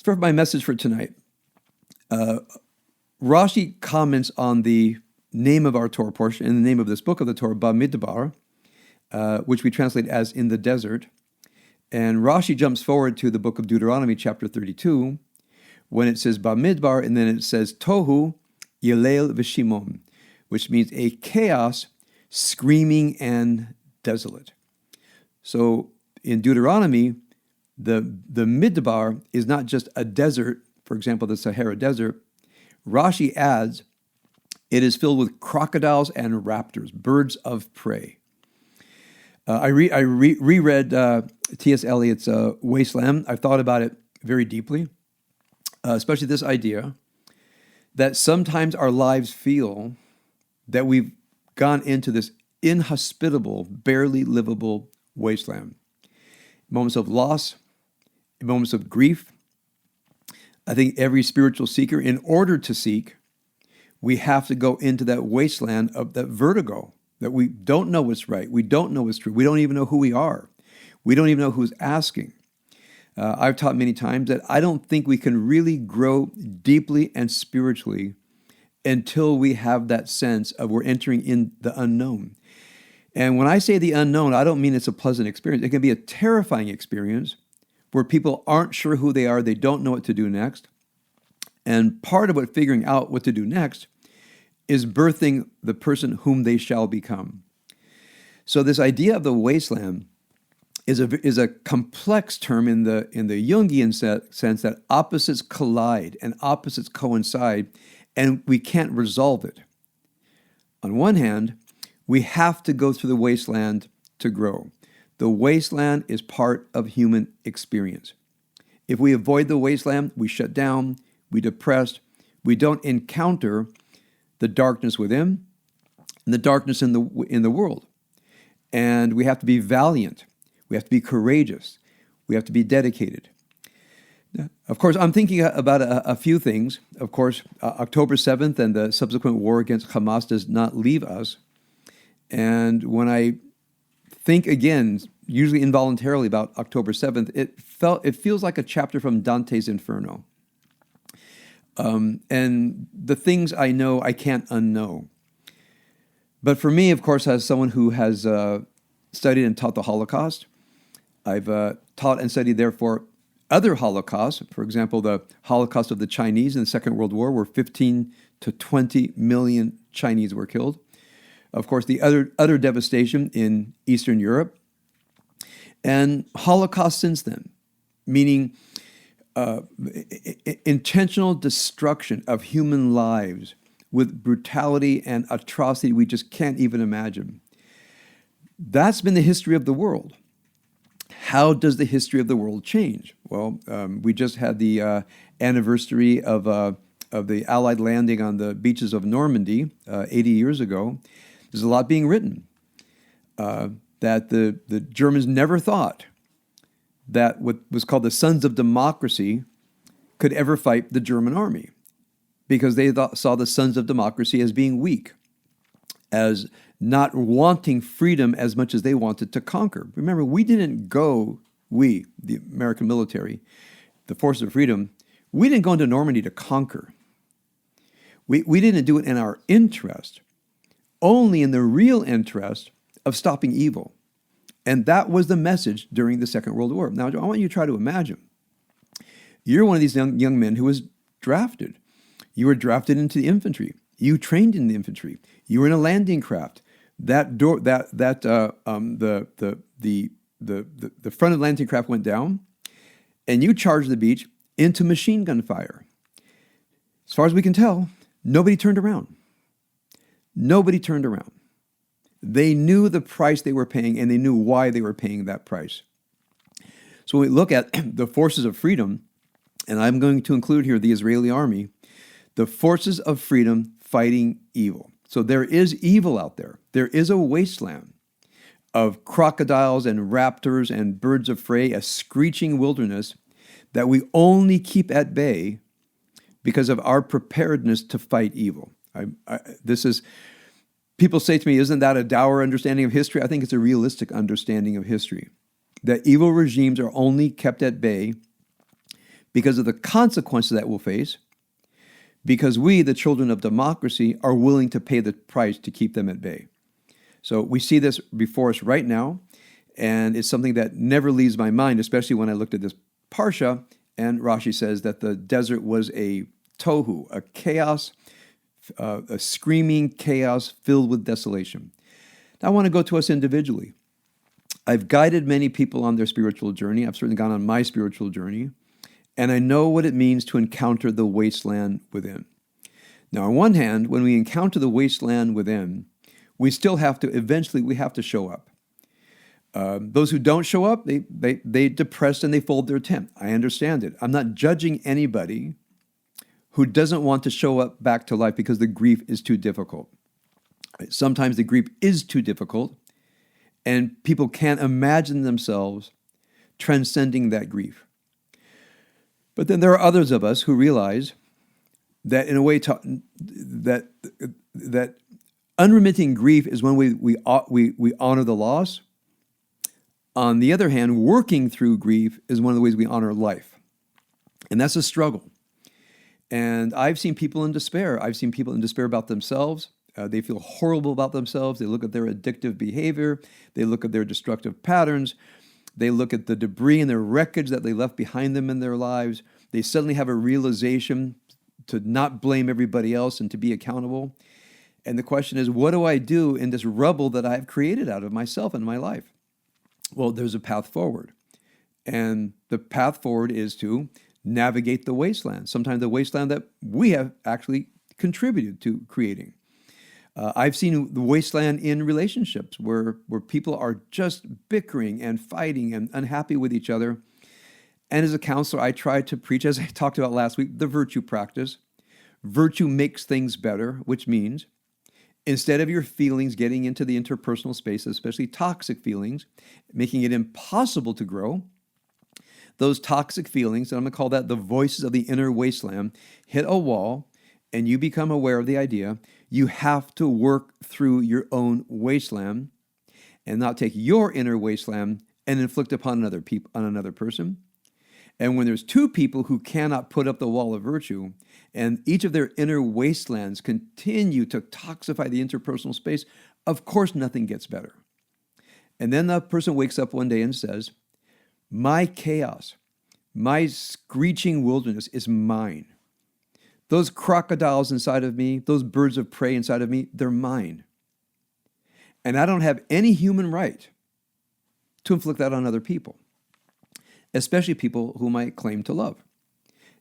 For my message for tonight, Rashi comments on the name of our Torah portion and the name of this book of the Torah, Bamidbar, which we translate as in the desert. And Rashi jumps forward to the book of Deuteronomy, chapter 32, when it says Bamidbar, and then it says Tohu, Yelel v'Shimon, which means a chaos, screaming and desolate. So in Deuteronomy, the Midbar is not just a desert, for example, the Sahara Desert. Rashi adds, it is filled with crocodiles and raptors, birds of prey. I reread T.S. Eliot's Wasteland. I've thought about it very deeply, especially this idea that sometimes our lives feel that we've gone into this inhospitable, barely livable wasteland. Moments of loss, moments of grief. I think every spiritual seeker, in order to seek, we have to go into that wasteland of that vertigo, that we don't know what's right. We don't know what's true. We don't even know who we are. We don't even know who's asking. I've taught many times that I don't think we can really grow deeply and spiritually until we have that sense of we're entering in the unknown. And when I say the unknown, I don't mean it's a pleasant experience. It can be a terrifying experience where people aren't sure who they are. They don't know what to do next. And part of what figuring out what to do next is birthing the person whom they shall become. So this idea of the wasteland is a complex term in the Jungian sense that opposites collide and opposites coincide, and we can't resolve it. On one hand, we have to go through the wasteland to grow. The wasteland is part of human experience. If we avoid the wasteland, we shut down, we depressed, we don't encounter the darkness within and the darkness in the world. And we have to be valiant. We have to be courageous. We have to be dedicated. Of course, I'm thinking about a few things. Of course, October 7th and the subsequent war against Hamas does not leave us. And when I think again, usually involuntarily, about October 7th, it feels like a chapter from Dante's Inferno. And the things I know, I can't unknow. But for me, of course, as someone who has studied and taught the Holocaust, I've taught and studied, therefore, other Holocausts. For example, the Holocaust of the Chinese in the Second World War, where 15 to 20 million Chinese were killed. Of course, the utter devastation in Eastern Europe. And Holocaust since then, meaning intentional destruction of human lives with brutality and atrocity we just can't even imagine. That's been the history of the world. How does the history of the world change? Well, we just had the anniversary of the Allied landing on the beaches of Normandy 80 years ago. There's a lot being written that the Germans never thought that what was called the Sons of Democracy could ever fight the German army, because they saw the Sons of Democracy as being weak, as not wanting freedom as much as they wanted to conquer. Remember, the American military, the forces of freedom, we didn't go into Normandy to conquer. We didn't do it in our interest, only in the real interest of stopping evil. And that was the message during the Second World War. Now, I want you to try to imagine. You're one of these young men who was drafted. You were drafted into the infantry. You trained in the infantry. You were in a landing craft. The front of the landing craft went down, and you charged the beach into machine gun fire. As far as we can tell, nobody turned around. Nobody turned around. They knew the price they were paying, and they knew why they were paying that price. So when we look at the forces of freedom, and I'm going to include here the Israeli army, the forces of freedom fighting evil. So there is evil out there. There is a wasteland of crocodiles and raptors and birds of prey, a screeching wilderness that we only keep at bay because of our preparedness to fight evil. People say to me, isn't that a dour understanding of history? I think it's a realistic understanding of history, that evil regimes are only kept at bay because of the consequences that we'll face, because we, the children of democracy, are willing to pay the price to keep them at bay. So we see this before us right now, and it's something that never leaves my mind, especially when I looked at this Parsha, and Rashi says that the desert was a tohu, a chaos, a screaming chaos filled with desolation. Now I want to go to us individually. I've guided many people on their spiritual journey. I've certainly gone on my spiritual journey, and I know what it means to encounter the wasteland within. Now, on one hand, when we encounter the wasteland within, we still have to show up. Those who don't show up, they depress and they fold their tent. I understand it. I'm not judging anybody who doesn't want to show up back to life because the grief is too difficult. Sometimes the grief is too difficult, and people can't imagine themselves transcending that grief. But then there are others of us who realize that in a way that unremitting grief is one way we honor the loss. On the other hand, working through grief is one of the ways we honor life. And that's a struggle. And I've seen people in despair. I've seen people in despair about themselves. They feel horrible about themselves. They look at their addictive behavior. They look at their destructive patterns. They look at the debris and the wreckage that they left behind them in their lives. They suddenly have a realization to not blame everybody else and to be accountable. And the question is, what do I do in this rubble that I've created out of myself and my life? Well, there's a path forward. And the path forward is to navigate the wasteland, sometimes the wasteland that we have actually contributed to creating. I've seen the wasteland in relationships where people are just bickering and fighting and unhappy with each other. And as a counselor, I try to preach, as I talked about last week, the virtue practice. Virtue makes things better, which means instead of your feelings getting into the interpersonal space, especially toxic feelings, making it impossible to grow, those toxic feelings, and I'm going to call that the voices of the inner wasteland, hit a wall, and you become aware of the idea you have to work through your own wasteland and not take your inner wasteland and inflict upon another person. And when there's two people who cannot put up the wall of virtue, and each of their inner wastelands continue to toxify the interpersonal space, of course nothing gets better. And then the person wakes up one day and says, my chaos, my screeching wilderness is mine. Those crocodiles inside of me, those birds of prey inside of me, they're mine. And I don't have any human right to inflict that on other people, especially people whom I claim to love.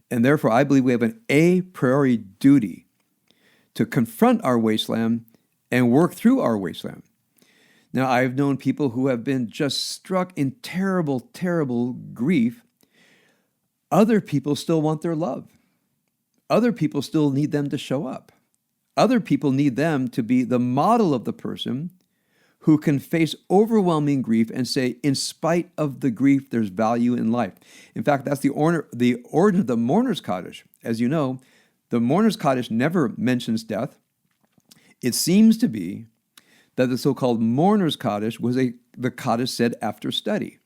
And therefore, I believe we have an a priori duty to confront our wasteland and work through our wasteland. Now, I've known people who have been just struck in terrible, terrible grief. Other people still want their love. Other people still need them to show up. Other people need them to be the model of the person who can face overwhelming grief and say, in spite of the grief, there's value in life. In fact, that's the origin of the mourner's Kaddish. As you know, the mourner's Kaddish never mentions death. It seems to be that the so-called mourner's Kaddish was the Kaddish said after study.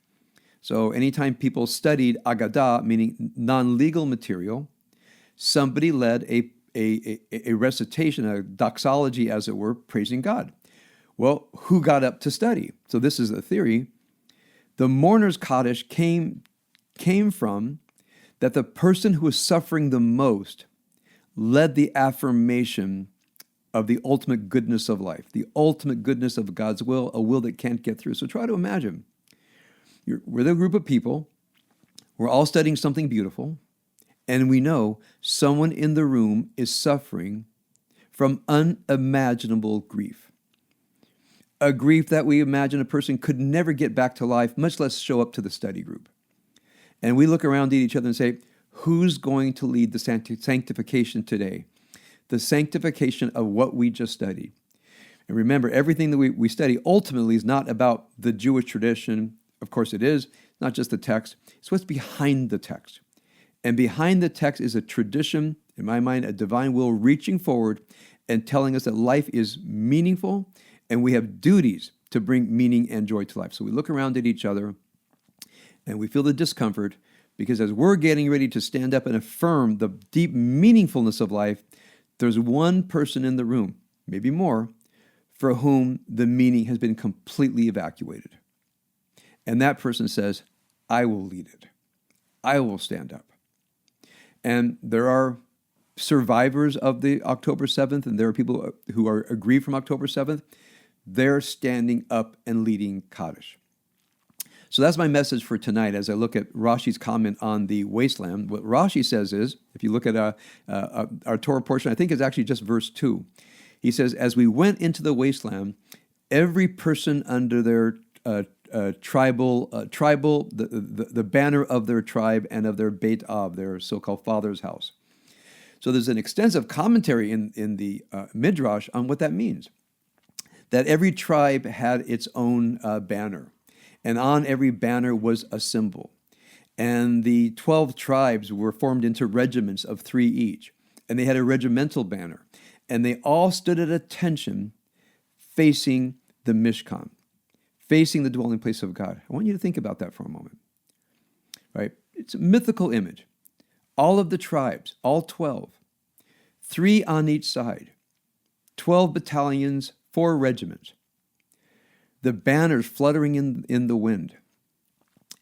So anytime people studied Agadah, meaning non-legal material, somebody led a recitation, a doxology, as it were, praising God. Well, who got up to study? So this is the theory. The mourner's Kaddish came from that the person who was suffering the most led the affirmation of the ultimate goodness of life, the ultimate goodness of God's will, a will that can't get through. So try to imagine. We're the group of people. We're all studying something beautiful. And we know someone in the room is suffering from unimaginable grief. A grief that we imagine a person could never get back to life, much less show up to the study group. And we look around at each other and say, who's going to lead the sanctification today? The sanctification of what we just studied. And remember, everything that we study ultimately is not about the Jewish tradition. Of course it is. It's not just the text. It's what's behind the text. And behind the text is a tradition, in my mind, a divine will reaching forward and telling us that life is meaningful and we have duties to bring meaning and joy to life. So we look around at each other and we feel the discomfort Because as we're getting ready to stand up and affirm the deep meaningfulness of life, there's one person in the room, maybe more, for whom the meaning has been completely evacuated. And that person says, I will lead it. I will stand up. And there are survivors of the October 7th, and there are people who are aggrieved from October 7th. They're standing up and leading Kaddish. So that's my message for tonight as I look at Rashi's comment on the wasteland. What Rashi says is, if you look at our Torah portion, I think it's actually just verse 2. He says, as we went into the wasteland, every person under their tribal, the banner of their tribe and of their Beit Av, their so-called father's house. So there's an extensive commentary in the Midrash on what that means. That every tribe had its own banner. And on every banner was a symbol. And the 12 tribes were formed into regiments of 3 each. And they had a regimental banner. And they all stood at attention facing the Mishkan, facing the dwelling place of God. I want you to think about that for a moment. Right? It's a mythical image. All of the tribes, all 12, 3 on each side, 12 battalions, 4 regiments. The banners fluttering in the wind.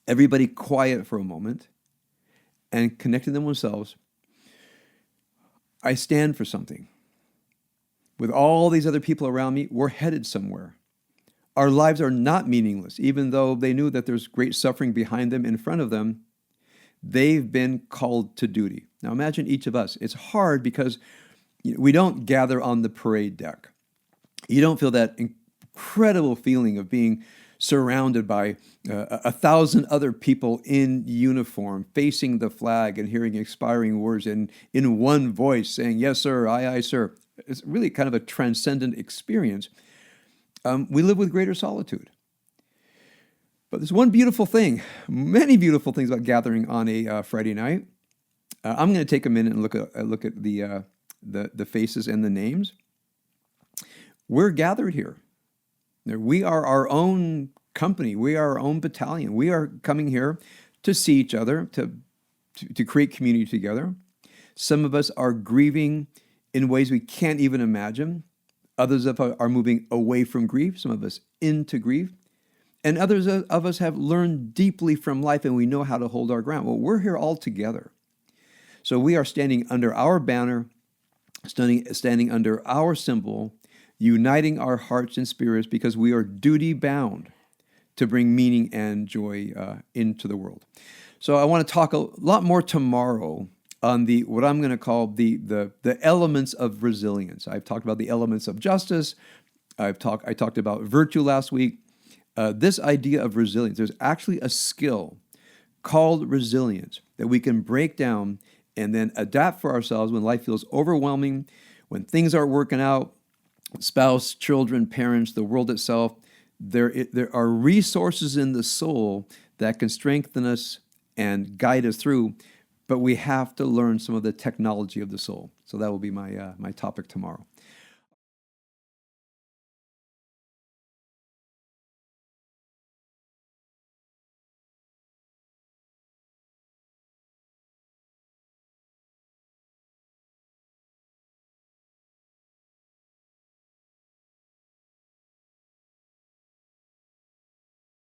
Everybody quiet for a moment and connecting themselves. I stand for something. With all these other people around me, we're headed somewhere. Our lives are not meaningless, even though they knew that there's great suffering behind them, in front of them. They've been called to duty. Now imagine each of us. It's hard because we don't gather on the parade deck. You don't feel that incredible feeling of being surrounded by 1,000 other people in uniform, facing the flag and hearing expiring words in one voice saying, yes, sir, aye, sir. It's really kind of a transcendent experience. We live with greater solitude. But there's one beautiful thing, many beautiful things about gathering on a Friday night. I'm going to take a minute and look at the faces and the names. We're gathered here. We are our own company. We are our own battalion. We are coming here to see each other, to create community together. Some of us are grieving in ways we can't even imagine. Others are moving away from grief. Some of us into grief. And others of us have learned deeply from life and we know how to hold our ground. Well, we're here all together. So we are standing under our banner, standing under our symbol, uniting our hearts and spirits because we are duty-bound to bring meaning and joy into the world. So I want to talk a lot more tomorrow on what I'm going to call the elements of resilience. I've talked about the elements of justice. I talked about virtue last week. This idea of resilience, there's actually a skill called resilience that we can break down and then adapt for ourselves when life feels overwhelming, when things aren't working out, spouse, children, parents, the world itself. There are resources in the soul that can strengthen us and guide us through, but we have to learn some of the technology of the soul. So that will be my topic tomorrow.